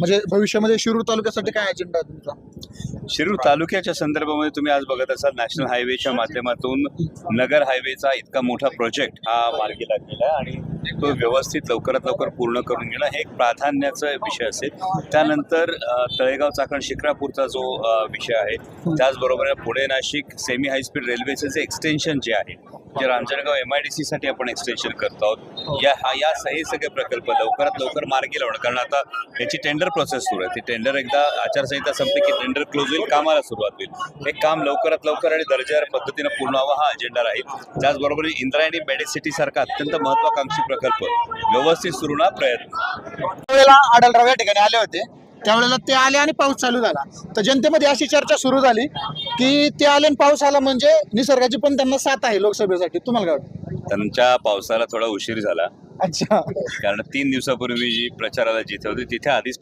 म्हणजे भविष्यामध्ये शिरूर तालुक्यासाठी काय अजेंडा आहे तुमचा? शिरूर तालुक्याच्या संदर्भामध्ये तुम्ही आज बघत असाल नॅशनल हायवेच्या माध्यमातून नगर हायवेचा इतका मोठा प्रोजेक्ट हा मार्गी लागलेला आहे आणि तो व्यवस्थित लवकरात लवकर पूर्ण करून घेणं हे एक प्राधान्याचा विषय असेल. त्यानंतर तळेगाव चाकण शिक्रापूरचा जो विषय आहे, त्याचबरोबर पुणे नाशिक सेमी हायस्पीड रेल्वेचं जे एक्सटेन्शन जे आहे, जे रांजणगाव MIDC साठी आपण एक्सटेन्शन करतो आहोत, या हे सगळे प्रकल्प लवकरात लवकर मार्गी लावणं. कारण आता याची टेंडर प्रोसेस सुरू आहे. ती टेंडर एकदा आचारसंहिता संपली की टेंडर क्लोज होईल, कामाला सुरुवात होईल. हे काम लवकरात लवकर आणि दर्जेदार पद्धतीने पूर्ण व्हावा हा अजेंडा राहील. त्याचबरोबर इंद्रायणी मेडिसिटी सारखा अत्यंत महत्वाकांक्षी प्रकल्प व्यवस्थित सुरू ना प्रयत्न. त्यावेळेला आढळराव या ठिकाणी आले होते, त्यावेळेला ते आले आणि पाऊस चालू झाला. तर जनतेमध्ये अशी चर्चा सुरू झाली की ते आले आणि पाऊस आला म्हणजे निसर्गाची पण त्यांना साथ आहे लोकसभेसाठी. तुम्हाला काय वाटतं? त्यांच्या पावसाला थोडा उशीर झाला, अच्छा, कारण 3 दिवसापूर्वी जी प्रचाराला जिथे होती तिथे आधीच